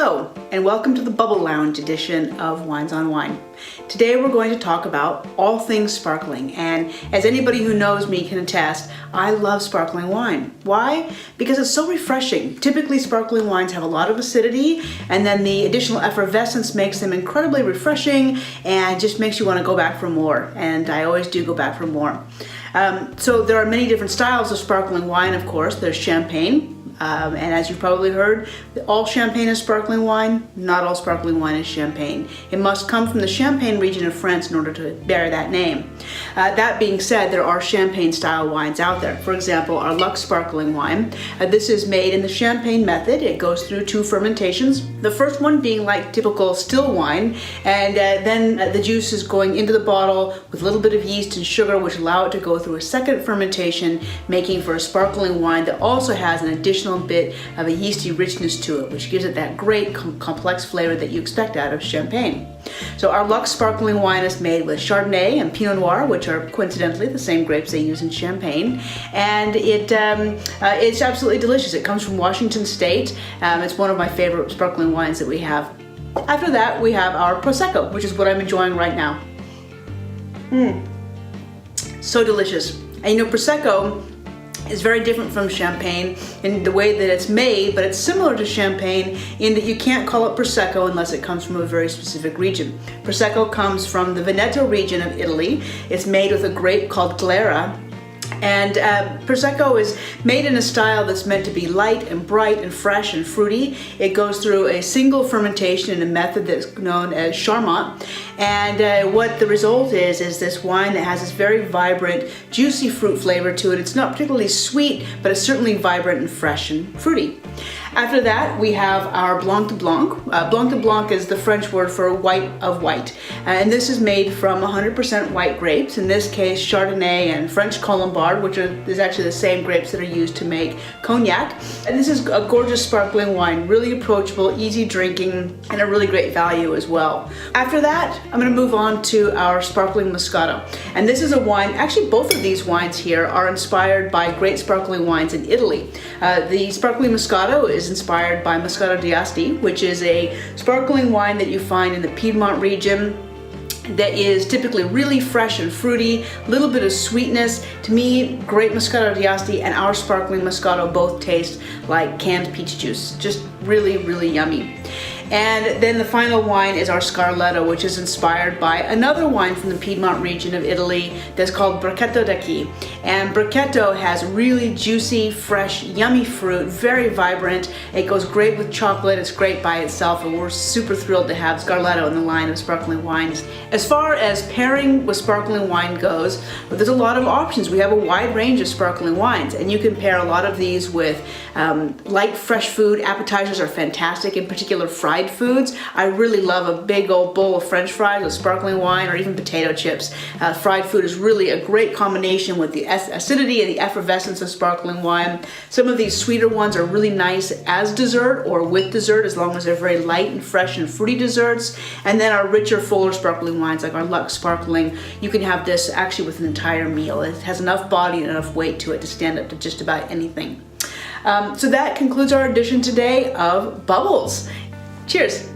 Hello, and welcome to the Bubble Lounge edition of Wines on Wine. Today we're going to talk about all things sparkling, and as anybody who knows me can attest, I love sparkling wine. Why? Because it's so refreshing. Typically sparkling wines have a lot of acidity, and then the additional effervescence makes them incredibly refreshing and just makes you want to go back for more, and I always do go back for more. So there are many different styles of sparkling wine, of course. There's champagne. And as you've probably heard, all champagne is sparkling wine. Not all sparkling wine is champagne. It must come from the Champagne region of France in order to bear that name. That being said, there are champagne style wines out there. For example, our Lux sparkling wine. This is made in the champagne method. It goes through 2 fermentations. The first one being like typical still wine, and then the juice is going into the bottle with a little bit of yeast and sugar, which allow it to go through a second fermentation, making for a sparkling wine that also has an additional bit of a yeasty richness to it, which gives it that great complex flavor that you expect out of champagne. So our Lux sparkling wine is made with Chardonnay and Pinot Noir, which are coincidentally the same grapes they use in champagne, and it's absolutely delicious. It comes from Washington State. It's one of my favorite sparkling wines that we have. After that, we have our Prosecco, which is what I'm enjoying right now. So delicious. And you know, Prosecco is very different from champagne in the way that it's made, but it's similar to champagne in that you can't call it Prosecco unless it comes from a very specific region. Prosecco comes from the Veneto region of Italy. It's made with a grape called Glera. And Prosecco is made in a style that's meant to be light and bright and fresh and fruity. It goes through a single fermentation in a method that's known as Charmat. And what the result is this wine that has this very vibrant, juicy fruit flavor to it. It's not particularly sweet, but it's certainly vibrant and fresh and fruity. After that, we have our Blanc de Blanc. Blanc de Blanc is the French word for white of white. And this is made from 100% white grapes, in this case Chardonnay and French Colombard, which is actually the same grapes that are used to make cognac. And this is a gorgeous sparkling wine, really approachable, easy drinking, and a really great value as well. After that, I'm going to move on to our sparkling Moscato. And this is a wine, actually both of these wines here are inspired by great sparkling wines in Italy. The sparkling Moscato is inspired by Moscato d'Asti, which is a sparkling wine that you find in the Piedmont region that is typically really fresh and fruity, a little bit of sweetness. To me, great Moscato d'Asti and our sparkling Moscato both taste like canned peach juice. Just really, really yummy. And then the final wine is our Scarletto, which is inspired by another wine from the Piedmont region of Italy that's called Bracchetto d'Acqui. And Bracchetto has really juicy, fresh, yummy fruit, very vibrant. It goes great with chocolate, it's great by itself, and we're super thrilled to have Scarletto in the line of sparkling wines. As far as pairing with sparkling wine goes, there's a lot of options. We have a wide range of sparkling wines, and you can pair a lot of these with light, fresh food. Appetizers are fantastic, in particular fried foods. I really love a big old bowl of French fries with sparkling wine or even potato chips. Fried food is really a great combination with the acidity and the effervescence of sparkling wine. Some of these sweeter ones are really nice as dessert or with dessert, as long as they're very light and fresh and fruity desserts. And then our richer, fuller sparkling wines like our Lux sparkling, you can have this actually with an entire meal. It has enough body and enough weight to it to stand up to just about anything. So that concludes our edition today of Bubbles. Cheers!